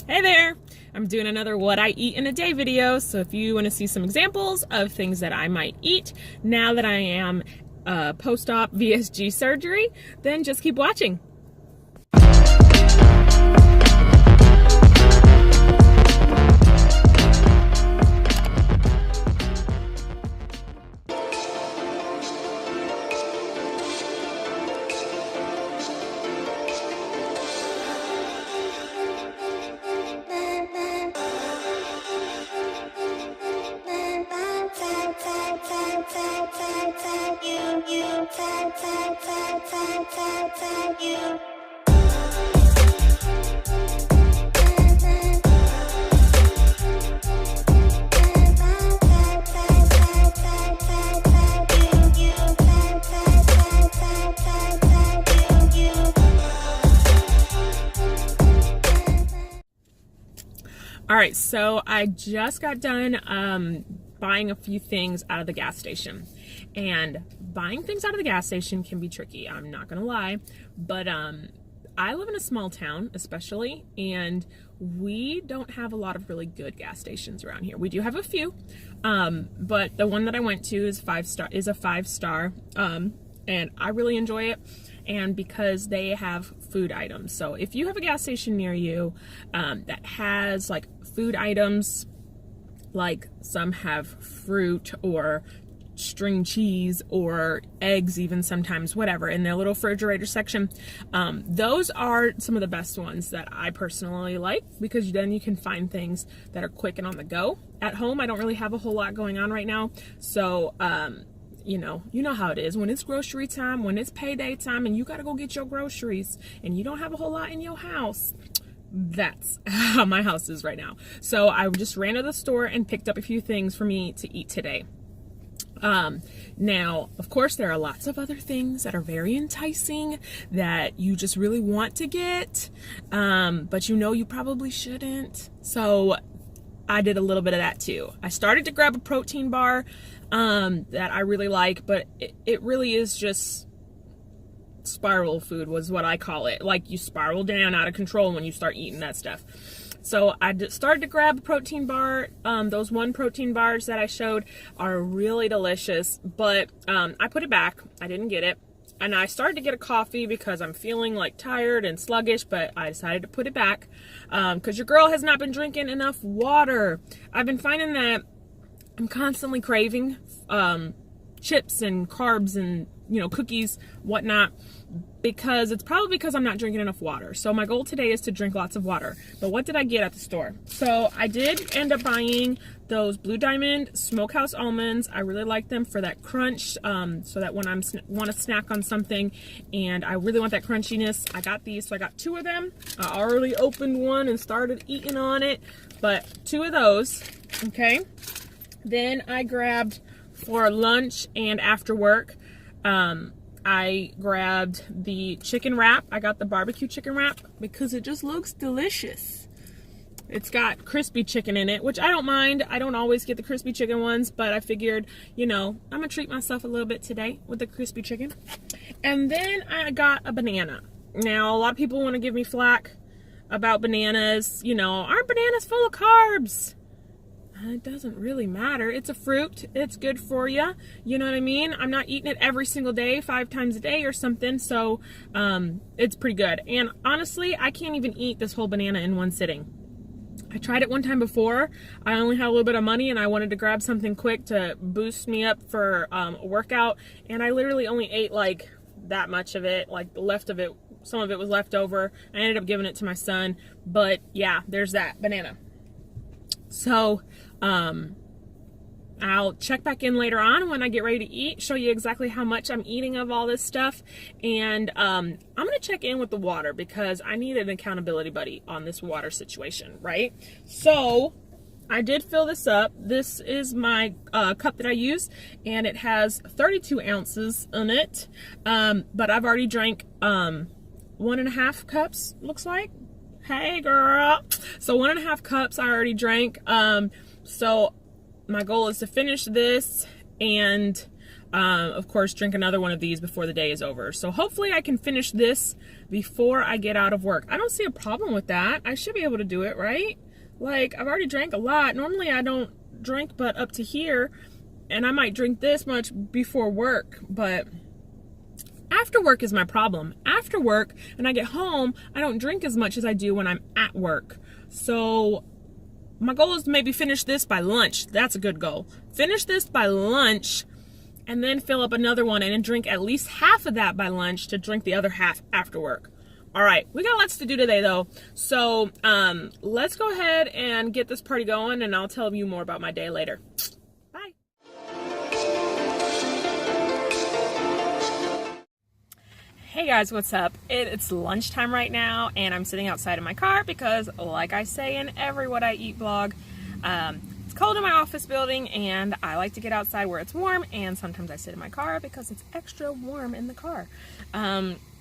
Hey there! I'm doing another what I eat in a day video, so if you want to see some examples of things that I might eat now that I am post-op VSG surgery, then just keep watching. All right, so I just got done buying a few things out of the gas station, and buying things out of the gas station can be tricky. I'm not gonna lie, but I live in a small town, especially, and we don't have a lot of really good gas stations around here. We do have a few, but the one that I went to is a five-star, and I really enjoy it. And because they have food items. So if you have a gas station near you that has like food items, like some have fruit or string cheese or eggs even sometimes, whatever, in their little refrigerator section, those are some of the best ones that I personally like, because then you can find things that are quick and on the go. At home, I don't really have a whole lot going on right now, so you know how it is when it's grocery time, when it's payday time, and you gotta go get your groceries, and you don't have a whole lot in your house. That's how my house is right now. So I just ran to the store and picked up a few things for me to eat today. Now, of course, there are lots of other things that are very enticing that you just really want to get, but you probably shouldn't. So I did a little bit of that too. I started to grab a protein bar that I really like, but it really is just spiral food, was what I call it. Like, you spiral down out of control when you start eating that stuff. So I started to grab a protein bar. Those one protein bars that I showed are really delicious, but I put it back. I didn't get it. And I started to get a coffee because I'm feeling like tired and sluggish, but I decided to put it back because your girl has not been drinking enough water. I've been finding that I'm constantly craving chips and carbs and cookies, whatnot, because it's probably because I'm not drinking enough water. So my goal today is to drink lots of water. But what did I get at the store? So I did end up buying those Blue Diamond Smokehouse almonds. I really like them for that crunch, so that when I want to snack on something and I really want that crunchiness, I got these. So I got two of them. I already opened one and started eating on it, but two of those, okay? Then I grabbed, for lunch and after work, I grabbed the chicken wrap. I got the barbecue chicken wrap because it just looks delicious. It's got crispy chicken in it, which I don't mind. I don't always get the crispy chicken ones, but I figured, I'm gonna treat myself a little bit today with the crispy chicken. And then I got a banana. Now, a lot of people want to give me flack about bananas. Aren't bananas full of carbs? It doesn't really matter. It's a fruit. It's good for you. You know what I mean? I'm not eating it every single day, 5 times a day or something. So it's pretty good. And honestly, I can't even eat this whole banana in one sitting. I tried it one time before. I only had a little bit of money and I wanted to grab something quick to boost me up for a workout. And I literally only ate like that much of it, like the left of it. Some of it was left over. I ended up giving it to my son. But yeah, there's that banana. So I'll check back in later on when I get ready to eat, show you exactly how much I'm eating of all this stuff, and I'm gonna check in with the water because I need an accountability buddy on this water situation, right? So I did fill this up. This is my cup that I use, and it has 32 ounces in it, but I've already drank 1.5 cups, looks like. Hey girl. So 1.5 cups I already drank. So my goal is to finish this and of course, drink another one of these before the day is over. So hopefully I can finish this before I get out of work. I don't see a problem with that. I should be able to do it, right? Like, I've already drank a lot. Normally I don't drink but up to here, and I might drink this much before work, but after work is my problem. After work, when I get home, I don't drink as much as I do when I'm at work. So my goal is to maybe finish this by lunch. That's a good goal. Finish this by lunch and then fill up another one and then drink at least half of that by lunch to drink the other half after work. All right, we got lots to do today though. So let's go ahead and get this party going, and I'll tell you more about my day later. Bye. Hey guys, what's up? It's lunchtime right now, and I'm sitting outside in my car because, like I say in every What I Eat vlog, it's cold in my office building and I like to get outside where it's warm, and sometimes I sit in my car because it's extra warm in the car.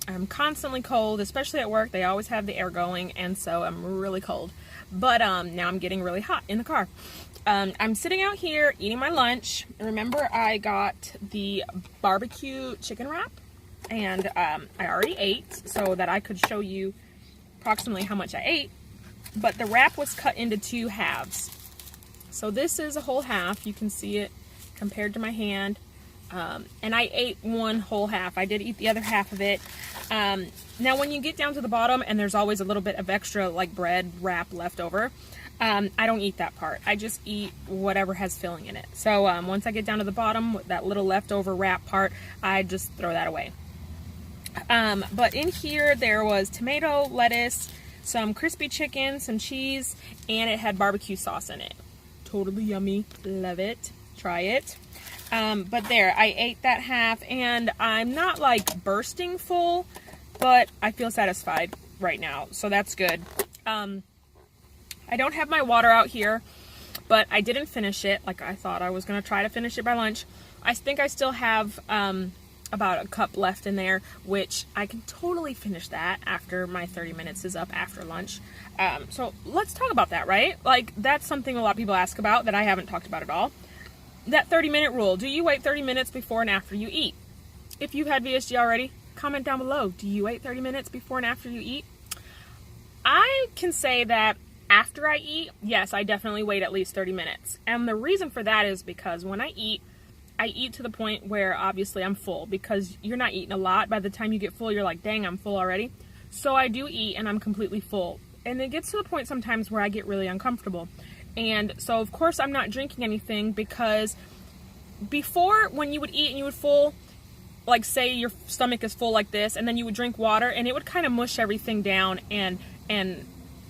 I'm constantly cold, especially at work. They always have the air going, and so I'm really cold. But now I'm getting really hot in the car. I'm sitting out here eating my lunch. Remember, I got the barbecue chicken wrap, and I already ate so that I could show you approximately how much I ate. But the wrap was cut into 2 halves. So this is a whole half. You can see it compared to my hand. And I ate 1 whole half. I did eat the other half of it. Now when you get down to the bottom and there's always a little bit of extra like bread wrap left over, I don't eat that part. I just eat whatever has filling in it. So once I get down to the bottom, that little leftover wrap part, I just throw that away. But in here there was tomato, lettuce, some crispy chicken, some cheese, and it had barbecue sauce in it. Totally yummy. Love it. Try it. But there, I ate that half, and I'm not like bursting full, but I feel satisfied right now, so that's good. I don't have my water out here, but I didn't finish it like I thought I was going to try to finish it by lunch. I think I still have about a cup left in there, which I can totally finish that after my 30 minutes is up after lunch. So let's talk about that, right? Like, that's something a lot of people ask about that I haven't talked about at all. That 30-minute rule. Do you wait 30 minutes before and after you eat? If you've had VSG already, comment down below. Do you wait 30 minutes before and after you eat? I can say that after I eat, yes, I definitely wait at least 30 minutes. And the reason for that is because when I eat to the point where obviously I'm full, because you're not eating a lot. By the time you get full, you're like, dang, I'm full already. So I do eat and I'm completely full. And it gets to the point sometimes where I get really uncomfortable. And so, of course, I'm not drinking anything, because before, when you would eat and you would full, like say your stomach is full like this, and then you would drink water and it would kind of mush everything down and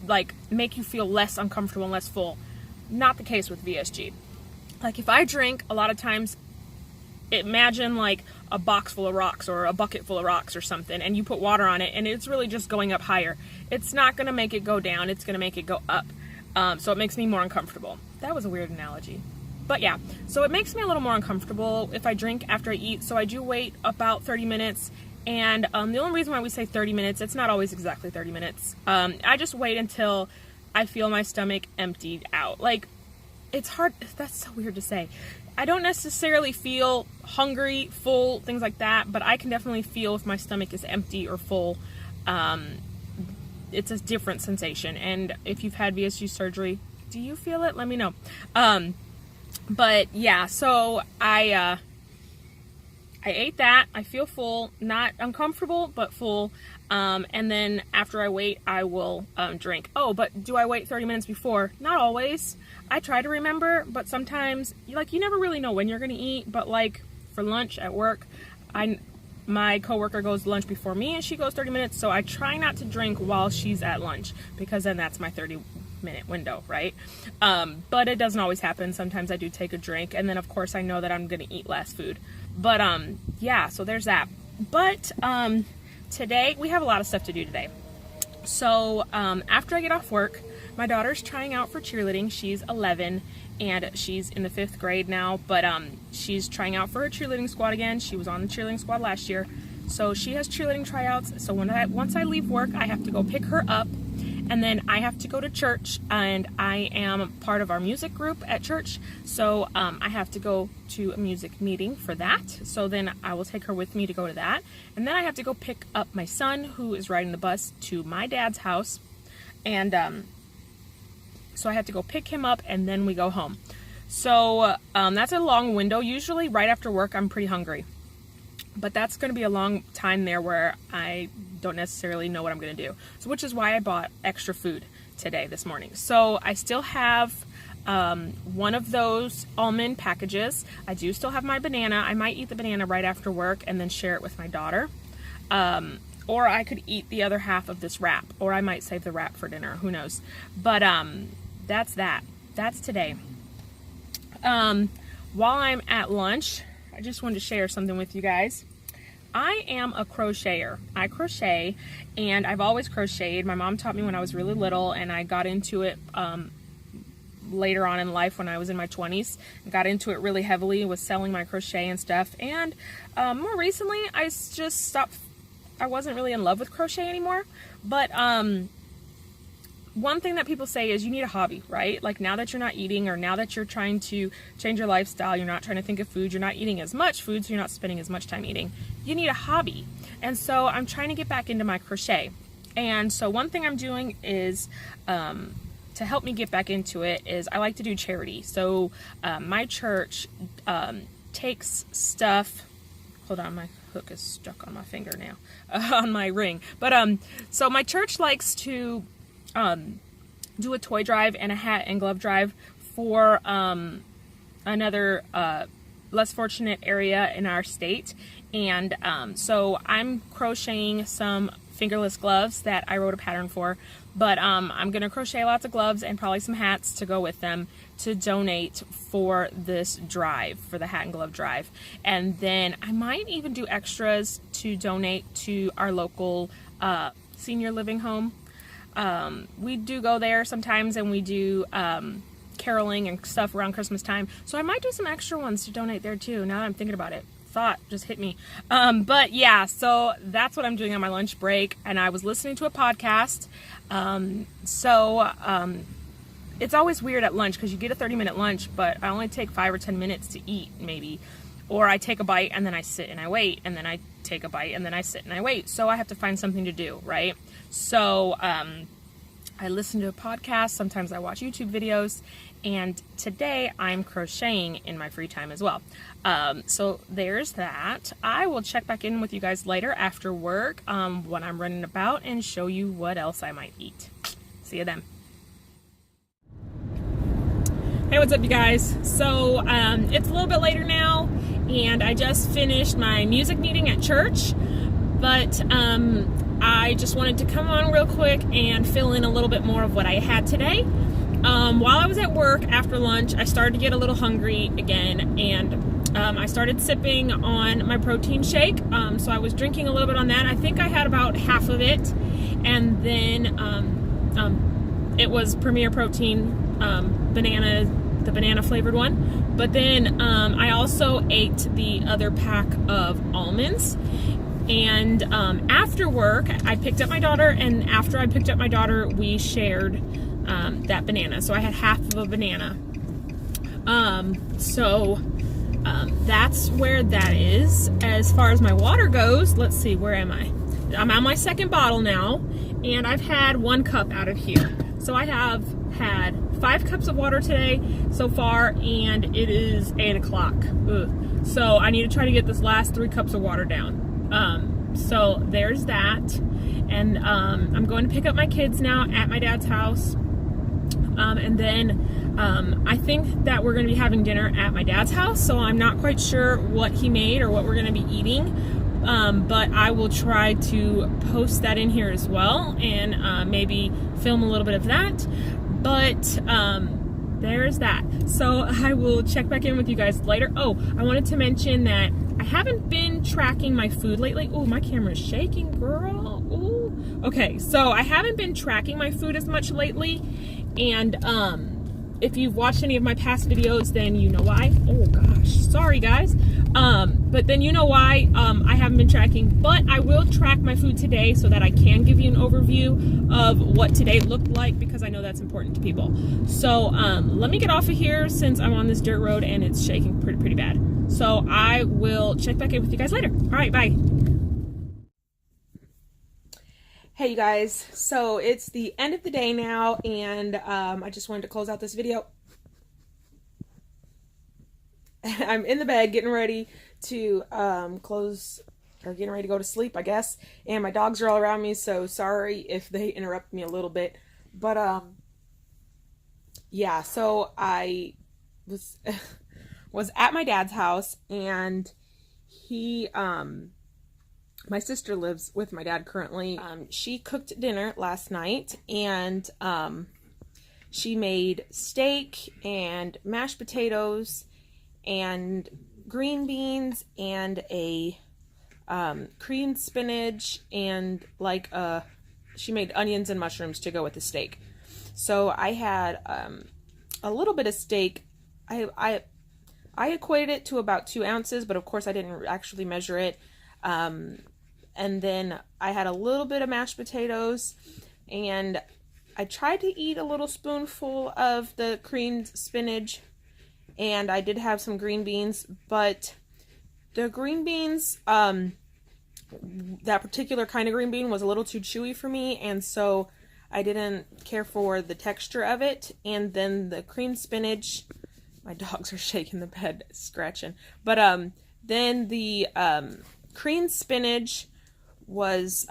like make you feel less uncomfortable and less full. Not the case with VSG. Like if I drink, a lot of times, imagine like a box full of rocks or a bucket full of rocks or something, and you put water on it and it's really just going up higher. It's not going to make it go down, it's going to make it go up. So it makes me more uncomfortable. That was a weird analogy. But yeah, so it makes me a little more uncomfortable if I drink after I eat. So I do wait about 30 minutes. And the only reason why we say 30 minutes, it's not always exactly 30 minutes. I just wait until I feel my stomach emptied out. Like, it's hard. That's so weird to say. I don't necessarily feel hungry, full, things like that. But I can definitely feel if my stomach is empty or full. It's a different sensation. And if you've had VSG surgery, do you feel it? Let me know. But yeah, so I ate that. I feel full, not uncomfortable, but full. And then after I wait, I will drink. Oh, but do I wait 30 minutes before? Not always. I try to remember, but sometimes, like, you never really know when you're going to eat. But like for lunch at work, my coworker goes to lunch before me and she goes 30 minutes. So I try not to drink while she's at lunch, because then that's my 30-minute window, right? But it doesn't always happen. Sometimes I do take a drink, and then of course I know that I'm going to eat less food. But yeah, so there's that. But today we have a lot of stuff to do today. So after I get off work, my daughter's trying out for cheerleading. She's 11 and she's in the 5th grade now, but she's trying out for her cheerleading squad again. She was on the cheerleading squad last year. So she has cheerleading tryouts. So once I leave work, I have to go pick her up, And then I have to go to church, and I am part of our music group at church. So I have to go to a music meeting for that. So then I will take her with me to go to that. And then I have to go pick up my son, who is riding the bus to my dad's house. And so I have to go pick him up, and then we go home. So that's a long window. Usually right after work, I'm pretty hungry. But that's going to be a long time there where I don't necessarily know what I'm going to do. So, which is why I bought extra food this morning. So I still have one of those almond packages. I do still have my banana. I might eat the banana right after work and then share it with my daughter. Or I could eat the other half of this wrap. Or I might save the wrap for dinner. Who knows? But that's that. That's today. While I'm at lunch, I just wanted to share something with you guys. I am a crocheter. I crochet, and I've always crocheted. My mom taught me when I was really little, and I got into it later on in life when I was in my 20s. Got into it really heavily, was selling my crochet and stuff. And more recently, I just stopped. I wasn't really in love with crochet anymore. But one thing that people say is you need a hobby, right? Like now that you're not eating, or now that you're trying to change your lifestyle, you're not trying to think of food, you're not eating as much food, so you're not spending as much time eating. You need a hobby. And so I'm trying to get back into my crochet. And so one thing I'm doing is, to help me get back into it, is I like to do charity. So my church takes stuff, hold on, my hook is stuck on my finger now, on my ring. But so my church likes to do a toy drive and a hat and glove drive for another less fortunate area in our state. And so I'm crocheting some fingerless gloves that I wrote a pattern for, but I'm gonna crochet lots of gloves and probably some hats to go with them to donate for this drive, for the hat and glove drive. And then I might even do extras to donate to our local senior living home. We do go there sometimes, and we do caroling and stuff around Christmas time. So I might do some extra ones to donate there too, now that I'm thinking about it. Thought just hit me. But yeah, so that's what I'm doing on my lunch break, and I was listening to a podcast. It's always weird at lunch because you get a 30-minute lunch, but I only take 5 or 10 minutes to eat, maybe. Or I take a bite and then I sit and I wait, and then I take a bite and then I sit and I wait. So I have to find something to do, right? So I listen to a podcast, sometimes I watch YouTube videos, and today I'm crocheting in my free time as well. So there's that. I will check back in with you guys later after work when I'm running about and show you what else I might eat. See you then. Hey, what's up, you guys? So it's a little bit later now, and I just finished my music meeting at church, but I just wanted to come on real quick and fill in a little bit more of what I had today. While I was at work after lunch, I started to get a little hungry again, and I started sipping on my protein shake. So I was drinking a little bit on that. I think I had about half of it, and then it was Premier Protein the banana flavored one. But then I also ate the other pack of almonds. And after work, I picked up my daughter, and after I picked up my daughter, we shared that banana. So I had half of a banana. That's where that is. As far as my water goes, let's see, where am I? I'm on my second bottle now, and I've had 1 cup out of here. So I have had 5 cups of water today so far, and it is 8 o'clock. So I need to try to get this last 3 cups of water down. So there's that. And I'm going to pick up my kids now at my dad's house. And then I think that we're going to be having dinner at my dad's house, so I'm not quite sure what he made or what we're going to be eating. But I will try to post that in here as well, and maybe film a little bit of that. But there's that. So I will check back in with you guys later. Oh, I wanted to mention that I haven't been tracking my food lately. Oh, my camera's shaking, girl. Ooh. Okay, so I haven't been tracking my food as much lately. And if you've watched any of my past videos, then you know why. Oh gosh, sorry guys. But then you know why I haven't been tracking, but I will track my food today so that I can give you an overview of what today looked like, because I know that's important to people. So let me get off of here since I'm on this dirt road and it's shaking pretty bad. So I will check back in with you guys later. All right, bye. Hey you guys, so it's the end of the day now, and I just wanted to close out this video. I'm in the bed getting ready to getting ready to go to sleep, I guess, and my dogs are all around me, so sorry if they interrupt me a little bit, but yeah, so I was was at my dad's house, and he my sister lives with my dad currently. She cooked dinner last night, and she made steak and mashed potatoes and green beans and a creamed spinach, and like she made onions and mushrooms to go with the steak. So I had a little bit of steak. I equated it to about 2 ounces, but of course I didn't actually measure it. And then I had a little bit of mashed potatoes, and I tried to eat a little spoonful of the creamed spinach, and I did have some green beans, but the green beans, that particular kind of green bean was a little too chewy for me, and so I didn't care for the texture of it. And then the creamed spinach, my dogs are shaking the bed, scratching, but then the creamed spinach was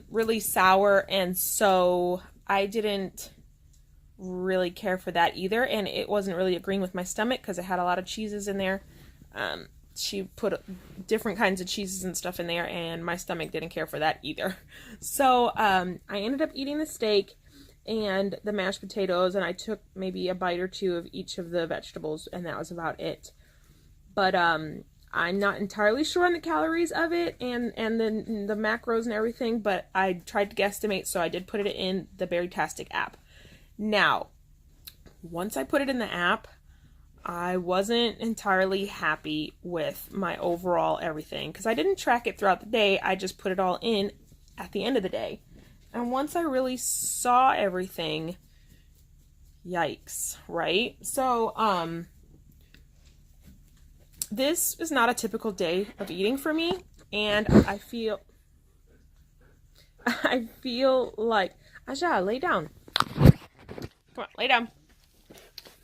really sour, and so I didn't really care for that either, and it wasn't really agreeing with my stomach because it had a lot of cheeses in there. She put different kinds of cheeses and stuff in there, and my stomach didn't care for that either. So I ended up eating the steak and the mashed potatoes, and I took maybe a bite or two of each of the vegetables, and that was about it. But I'm not entirely sure on the calories of it and the macros and everything, but I tried to guesstimate, so I did put it in the Berrytastic app. Now, once I put it in the app, I wasn't entirely happy with my overall everything, because I didn't track it throughout the day. I just put it all in at the end of the day. And once I really saw everything, yikes, right? So, this is not a typical day of eating for me, and I feel like, Aja, lay down. Come on, lay down.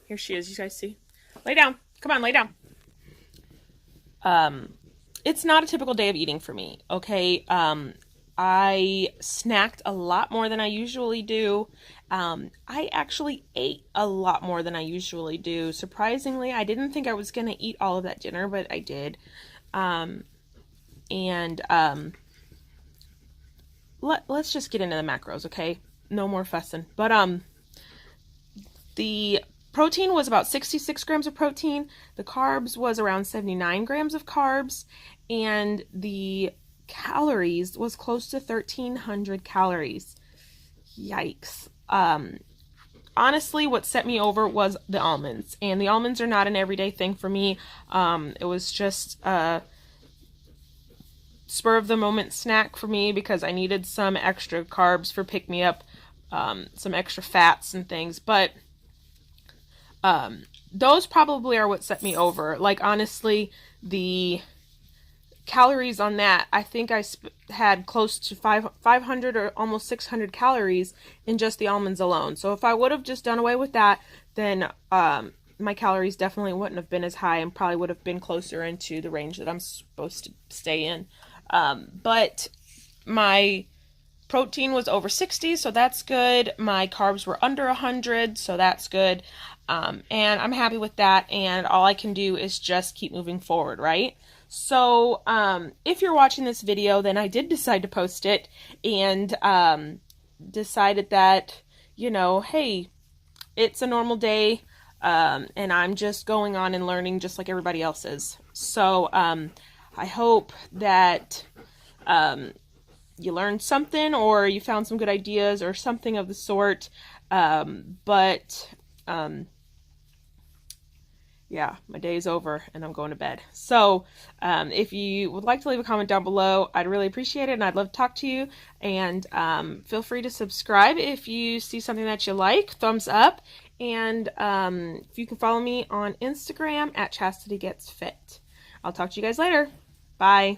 Here she is, you guys see? Lay down. Come on, lay down. It's not a typical day of eating for me, okay? I snacked a lot more than I usually do. I actually ate a lot more than I usually do. Surprisingly, I didn't think I was going to eat all of that dinner, but I did. Let's just get into the macros, okay? No more fussing. But the protein was about 66 grams of protein. The carbs was around 79 grams of carbs. And the calories was close to 1,300 calories. Yikes. Honestly, what set me over was the almonds, and the almonds are not an everyday thing for me. It was just a spur of the moment snack for me because I needed some extra carbs for pick me up, some extra fats and things, but those probably are what set me over. Like, honestly, the calories on that, I think I had close to 500 or almost 600 calories in just the almonds alone. So if I would have just done away with that, then my calories definitely wouldn't have been as high and probably would have been closer into the range that I'm supposed to stay in. But my protein was over 60, so that's good. My carbs were under 100, so that's good. And I'm happy with that, and all I can do is just keep moving forward, right? So, if you're watching this video, then I did decide to post it, and decided that, you know, hey, it's a normal day, and I'm just going on and learning just like everybody else is. So, I hope that you learned something, or you found some good ideas, or something of the sort, yeah, my day is over and I'm going to bed. So if you would like to leave a comment down below, I'd really appreciate it, and I'd love to talk to you. And feel free to subscribe if you see something that you like. Thumbs up. And if you can follow me on Instagram at ChastityGetsFit. I'll talk to you guys later. Bye.